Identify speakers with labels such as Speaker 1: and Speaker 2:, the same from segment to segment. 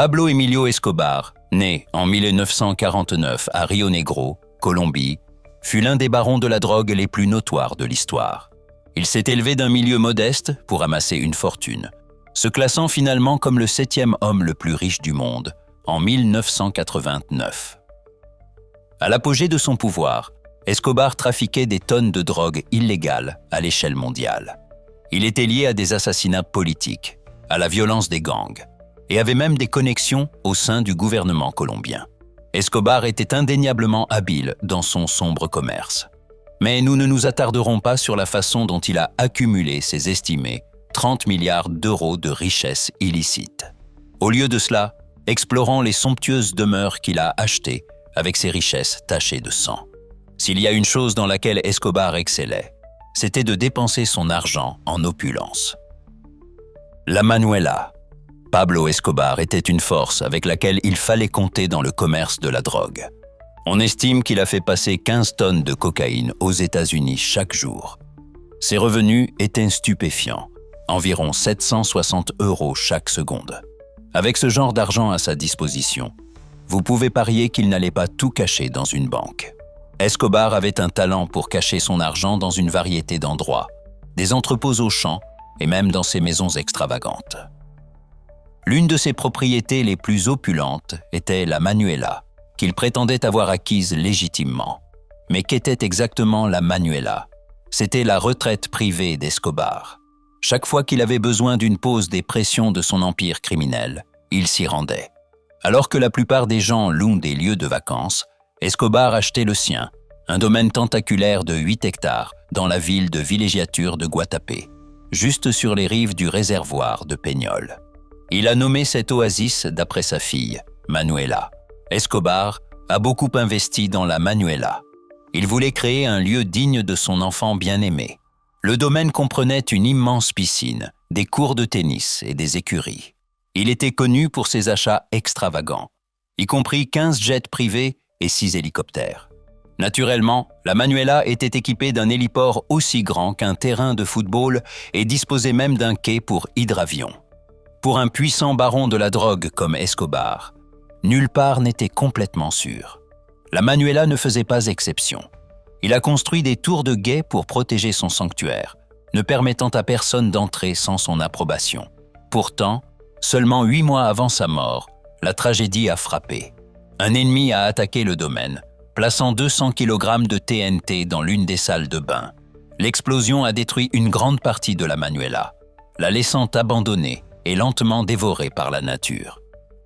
Speaker 1: Pablo Emilio Escobar, né en 1949 à Rio Negro, Colombie, fut l'un des barons de la drogue les plus notoires de l'histoire. Il s'est élevé d'un milieu modeste pour amasser une fortune, se classant finalement comme le 7e homme le plus riche du monde en 1989. À l'apogée de son pouvoir, Escobar trafiquait des tonnes de drogue illégale à l'échelle mondiale. Il était lié à des assassinats politiques, à la violence des gangs, et avait même des connexions au sein du gouvernement colombien. Escobar était indéniablement habile dans son sombre commerce. Mais nous ne nous attarderons pas sur la façon dont il a accumulé ses estimés 30 milliards d'euros de richesses illicites. Au lieu de cela, explorons les somptueuses demeures qu'il a achetées avec ses richesses tachées de sang. S'il y a une chose dans laquelle Escobar excellait, c'était de dépenser son argent en opulence. La Manuela. Pablo Escobar était une force avec laquelle il fallait compter dans le commerce de la drogue. On estime qu'il a fait passer 15 tonnes de cocaïne aux États-Unis chaque jour. Ses revenus étaient stupéfiants, environ 760 € chaque seconde. Avec ce genre d'argent à sa disposition, vous pouvez parier qu'il n'allait pas tout cacher dans une banque. Escobar avait un talent pour cacher son argent dans une variété d'endroits, des entrepôts aux champs et même dans ses maisons extravagantes. L'une de ses propriétés les plus opulentes était la Manuela, qu'il prétendait avoir acquise légitimement. Mais qu'était exactement la Manuela? C'était la retraite privée d'Escobar. Chaque fois qu'il avait besoin d'une pause des pressions de son empire criminel, il s'y rendait. Alors que la plupart des gens louent des lieux de vacances, Escobar achetait le sien, un domaine tentaculaire de 8 hectares dans la ville de villégiature de Guatapé, juste sur les rives du réservoir de Peñol. Il a nommé cette oasis d'après sa fille, Manuela. Escobar a beaucoup investi dans la Manuela. Il voulait créer un lieu digne de son enfant bien-aimé. Le domaine comprenait une immense piscine, des cours de tennis et des écuries. Il était connu pour ses achats extravagants, y compris 15 jets privés et 6 hélicoptères. Naturellement, la Manuela était équipée d'un héliport aussi grand qu'un terrain de football et disposait même d'un quai pour hydravion. Pour un puissant baron de la drogue comme Escobar, nulle part n'était complètement sûr. La Manuela ne faisait pas exception. Il a construit des tours de guet pour protéger son sanctuaire, ne permettant à personne d'entrer sans son approbation. Pourtant, seulement 8 mois avant sa mort, la tragédie a frappé. Un ennemi a attaqué le domaine, plaçant 200 kg de TNT dans l'une des salles de bain. L'explosion a détruit une grande partie de la Manuela, la laissant abandonnée et lentement dévorée par la nature.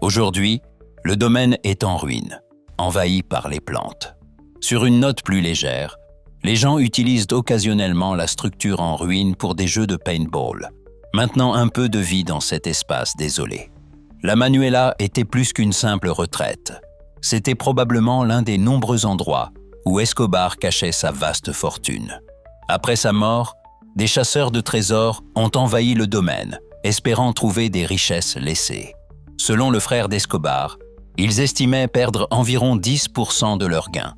Speaker 1: Aujourd'hui, le domaine est en ruine, envahi par les plantes. Sur une note plus légère, les gens utilisent occasionnellement la structure en ruine pour des jeux de paintball, maintenant un peu de vie dans cet espace désolé. La Manuela était plus qu'une simple retraite. C'était probablement l'un des nombreux endroits où Escobar cachait sa vaste fortune. Après sa mort, des chasseurs de trésors ont envahi le domaine, espérant trouver des richesses laissées. Selon le frère d'Escobar, ils estimaient perdre environ 10% de leurs gains,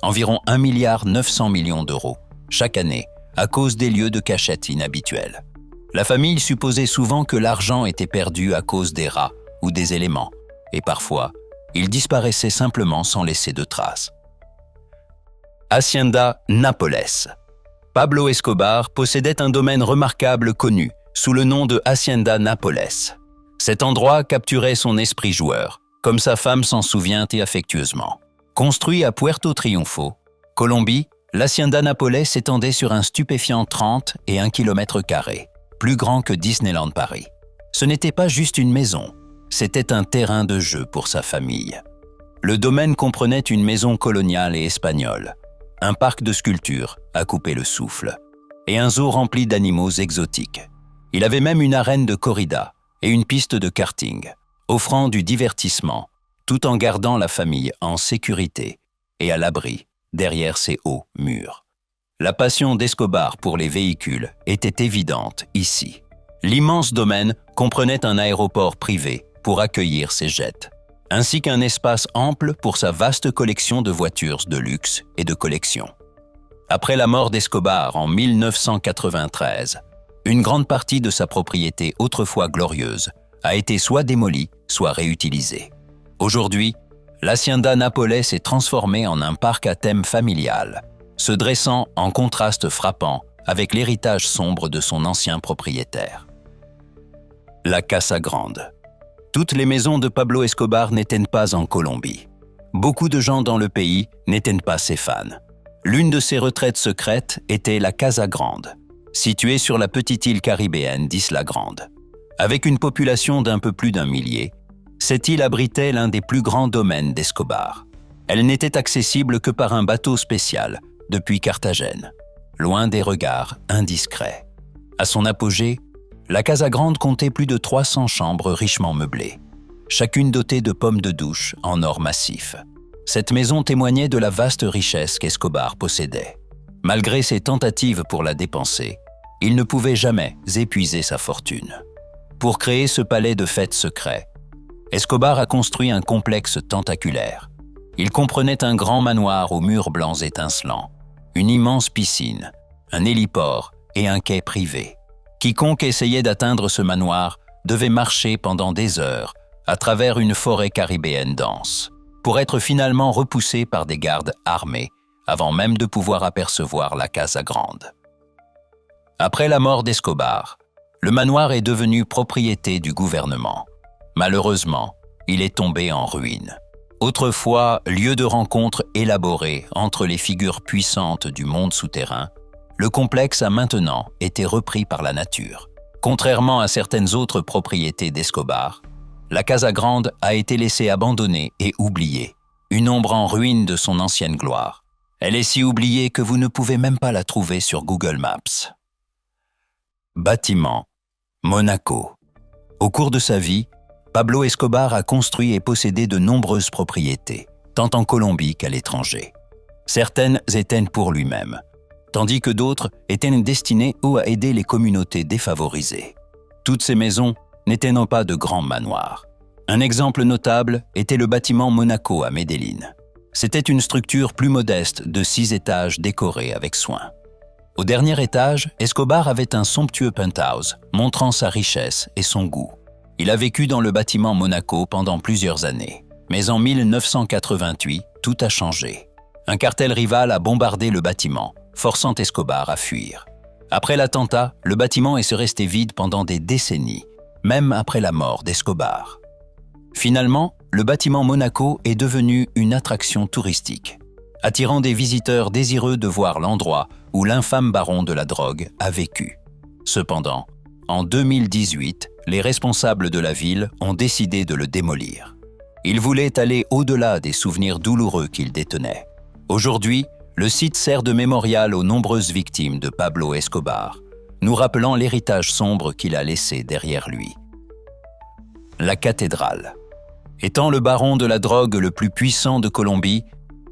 Speaker 1: environ 1,9 milliard d'euros, chaque année, à cause des lieux de cachette inhabituels. La famille supposait souvent que l'argent était perdu à cause des rats ou des éléments, et parfois, il disparaissait simplement sans laisser de traces. Hacienda Nápoles. Pablo Escobar possédait un domaine remarquable connu sous le nom de Hacienda Nápoles. Cet endroit capturait son esprit joueur, comme sa femme s'en souvient et affectueusement. Construit à Puerto Triunfo, Colombie, l'Hacienda Nápoles s'étendait sur un stupéfiant 30 et 1 km², plus grand que Disneyland Paris. Ce n'était pas juste une maison, c'était un terrain de jeu pour sa famille. Le domaine comprenait une maison coloniale et espagnole, un parc de sculptures à couper le souffle, et un zoo rempli d'animaux exotiques. Il avait même une arène de corrida et une piste de karting, offrant du divertissement, tout en gardant la famille en sécurité et à l'abri derrière ses hauts murs. La passion d'Escobar pour les véhicules était évidente ici. L'immense domaine comprenait un aéroport privé pour accueillir ses jets, ainsi qu'un espace ample pour sa vaste collection de voitures de luxe et de collection. Après la mort d'Escobar en 1993, une grande partie de sa propriété autrefois glorieuse a été soit démolie, soit réutilisée. Aujourd'hui, l'Hacienda Nápoles s'est transformée en un parc à thème familial, se dressant en contraste frappant avec l'héritage sombre de son ancien propriétaire. La Casa Grande. Toutes les maisons de Pablo Escobar n'étaient pas en Colombie. Beaucoup de gens dans le pays n'étaient pas ses fans. L'une de ses retraites secrètes était la Casa Grande, située sur la petite île caribéenne d'Isla Grande. Avec une population d'un peu plus d'1 millier, cette île abritait l'un des plus grands domaines d'Escobar. Elle n'était accessible que par un bateau spécial, depuis Carthagène, loin des regards indiscrets. À son apogée, la Casa Grande comptait plus de 300 chambres richement meublées, chacune dotée de pommes de douche en or massif. Cette maison témoignait de la vaste richesse qu'Escobar possédait. Malgré ses tentatives pour la dépenser, il ne pouvait jamais épuiser sa fortune. Pour créer ce palais de fêtes secret, Escobar a construit un complexe tentaculaire. Il comprenait un grand manoir aux murs blancs étincelants, une immense piscine, un héliport et un quai privé. Quiconque essayait d'atteindre ce manoir devait marcher pendant des heures à travers une forêt caribéenne dense, pour être finalement repoussé par des gardes armés avant même de pouvoir apercevoir la Casa Grande. Après la mort d'Escobar, le manoir est devenu propriété du gouvernement. Malheureusement, il est tombé en ruine. Autrefois lieu de rencontre élaboré entre les figures puissantes du monde souterrain, le complexe a maintenant été repris par la nature. Contrairement à certaines autres propriétés d'Escobar, la Casa Grande a été laissée abandonnée et oubliée, une ombre en ruine de son ancienne gloire. Elle est si oubliée que vous ne pouvez même pas la trouver sur Google Maps. Bâtiment, Monaco. Au cours de sa vie, Pablo Escobar a construit et possédé de nombreuses propriétés, tant en Colombie qu'à l'étranger. Certaines étaient pour lui-même, tandis que d'autres étaient destinées à aider les communautés défavorisées. Toutes ces maisons n'étaient non pas de grands manoirs. Un exemple notable était le bâtiment Monaco à Medellín. C'était une structure plus modeste de 6 étages décorés avec soin. Au dernier étage, Escobar avait un somptueux penthouse montrant sa richesse et son goût. Il a vécu dans le bâtiment Monaco pendant plusieurs années. Mais en 1988, tout a changé. Un cartel rival a bombardé le bâtiment, forçant Escobar à fuir. Après l'attentat, le bâtiment est resté vide pendant des décennies, même après la mort d'Escobar. Finalement, le bâtiment Monaco est devenu une attraction touristique, attirant des visiteurs désireux de voir l'endroit où l'infâme baron de la drogue a vécu. Cependant, en 2018, les responsables de la ville ont décidé de le démolir. Ils voulaient aller au-delà des souvenirs douloureux qu'il détenait. Aujourd'hui, le site sert de mémorial aux nombreuses victimes de Pablo Escobar, nous rappelant l'héritage sombre qu'il a laissé derrière lui. La cathédrale. Étant le baron de la drogue le plus puissant de Colombie,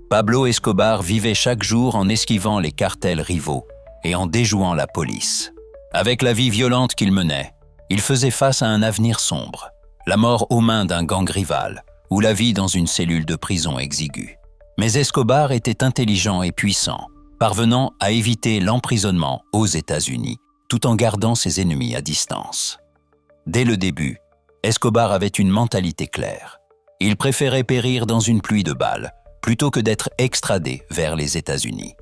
Speaker 1: Pablo Escobar vivait chaque jour en esquivant les cartels rivaux et en déjouant la police. Avec la vie violente qu'il menait, il faisait face à un avenir sombre, la mort aux mains d'un gang rival ou la vie dans une cellule de prison exiguë. Mais Escobar était intelligent et puissant, parvenant à éviter l'emprisonnement aux États-Unis, tout en gardant ses ennemis à distance. Dès le début, Escobar avait une mentalité claire. Il préférait périr dans une pluie de balles, plutôt que d'être extradé vers les États-Unis.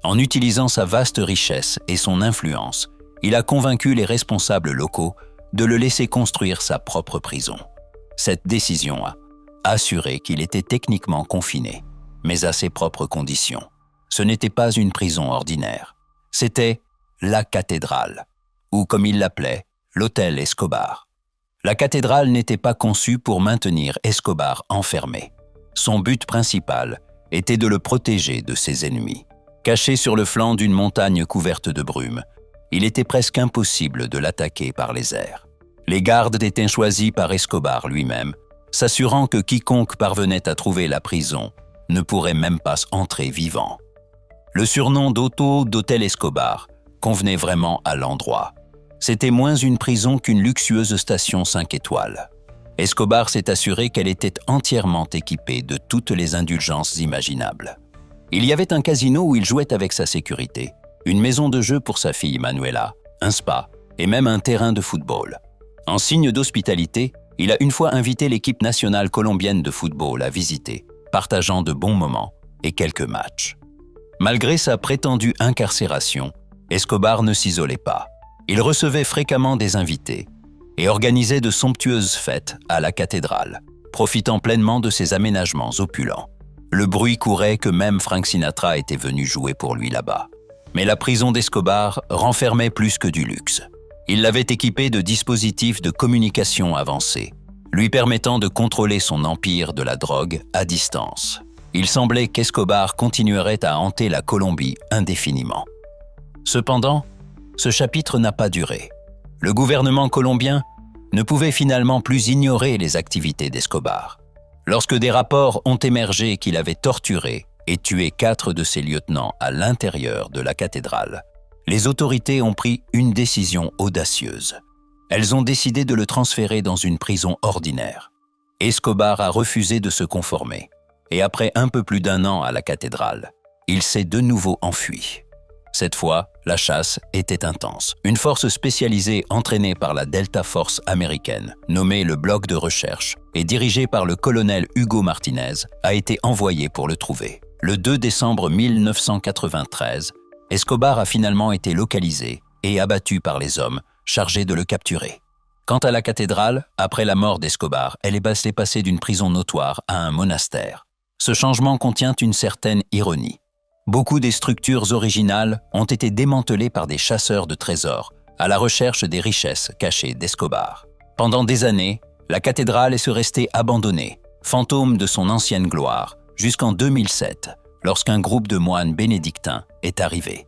Speaker 1: En utilisant sa vaste richesse et son influence, il a convaincu les responsables locaux de le laisser construire sa propre prison. Cette décision a assuré qu'il était techniquement confiné, mais à ses propres conditions. Ce n'était pas une prison ordinaire. C'était la cathédrale, ou comme il l'appelait, l'hôtel Escobar. La cathédrale n'était pas conçue pour maintenir Escobar enfermé. Son but principal était de le protéger de ses ennemis. Caché sur le flanc d'une montagne couverte de brume, il était presque impossible de l'attaquer par les airs. Les gardes étaient choisis par Escobar lui-même, s'assurant que quiconque parvenait à trouver la prison ne pourrait même pas entrer vivant. Le surnom d'hôtel Escobar convenait vraiment à l'endroit. C'était moins une prison qu'une luxueuse station 5 étoiles. Escobar s'est assuré qu'elle était entièrement équipée de toutes les indulgences imaginables. Il y avait un casino où il jouait avec sa sécurité, une maison de jeu pour sa fille Manuela, un spa et même un terrain de football. En signe d'hospitalité, Il a une fois invité l'équipe nationale colombienne de football à visiter, partageant de bons moments et quelques matchs. Malgré sa prétendue incarcération, Escobar ne s'isolait pas. Il recevait fréquemment des invités et organisait de somptueuses fêtes à la cathédrale, profitant pleinement de ses aménagements opulents. Le bruit courait que même Frank Sinatra était venu jouer pour lui là-bas. Mais la prison d'Escobar renfermait plus que du luxe. Il l'avait équipé de dispositifs de communication avancés, lui permettant de contrôler son empire de la drogue à distance. Il semblait qu'Escobar continuerait à hanter la Colombie indéfiniment. Cependant, ce chapitre n'a pas duré. Le gouvernement colombien ne pouvait finalement plus ignorer les activités d'Escobar. Lorsque des rapports ont émergé qu'il avait torturé et tué 4 de ses lieutenants à l'intérieur de la cathédrale, les autorités ont pris une décision audacieuse. Elles ont décidé de le transférer dans une prison ordinaire. Escobar a refusé de se conformer, et après un peu plus d'1 an à la cathédrale, il s'est de nouveau enfui. Cette fois, la chasse était intense. Une force spécialisée entraînée par la Delta Force américaine, nommée le Bloc de recherche et dirigée par le colonel Hugo Martinez, a été envoyée pour le trouver. Le 2 décembre 1993, Escobar a finalement été localisé et abattu par les hommes chargés de le capturer. Quant à la cathédrale, après la mort d'Escobar, elle est passée d'une prison notoire à un monastère. Ce changement contient une certaine ironie. Beaucoup des structures originales ont été démantelées par des chasseurs de trésors à la recherche des richesses cachées d'Escobar. Pendant des années, la cathédrale est restée abandonnée, fantôme de son ancienne gloire, jusqu'en 2007, lorsqu'un groupe de moines bénédictins est arrivé.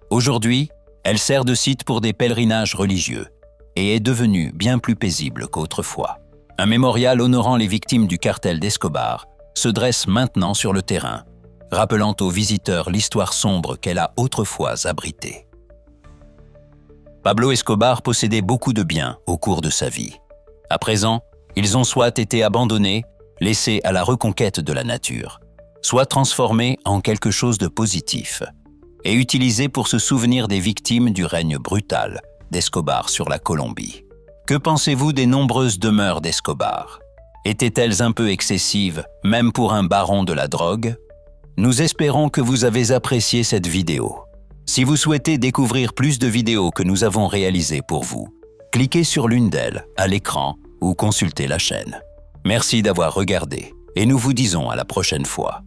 Speaker 1: Aujourd'hui, elle sert de site pour des pèlerinages religieux et est devenue bien plus paisible qu'autrefois. Un mémorial honorant les victimes du cartel d'Escobar se dresse maintenant sur le terrain, rappelant aux visiteurs l'histoire sombre qu'elle a autrefois abritée. Pablo Escobar possédait beaucoup de biens au cours de sa vie. À présent, ils ont soit été abandonnés, laissés à la reconquête de la nature, soit transformés en quelque chose de positif et utilisés pour se souvenir des victimes du règne brutal d'Escobar sur la Colombie. Que pensez-vous des nombreuses demeures d'Escobar? Étaient-elles un peu excessives, même pour un baron de la drogue? Nous espérons que vous avez apprécié cette vidéo. Si vous souhaitez découvrir plus de vidéos que nous avons réalisées pour vous, cliquez sur l'une d'elles à l'écran ou consultez la chaîne. Merci d'avoir regardé et nous vous disons à la prochaine fois.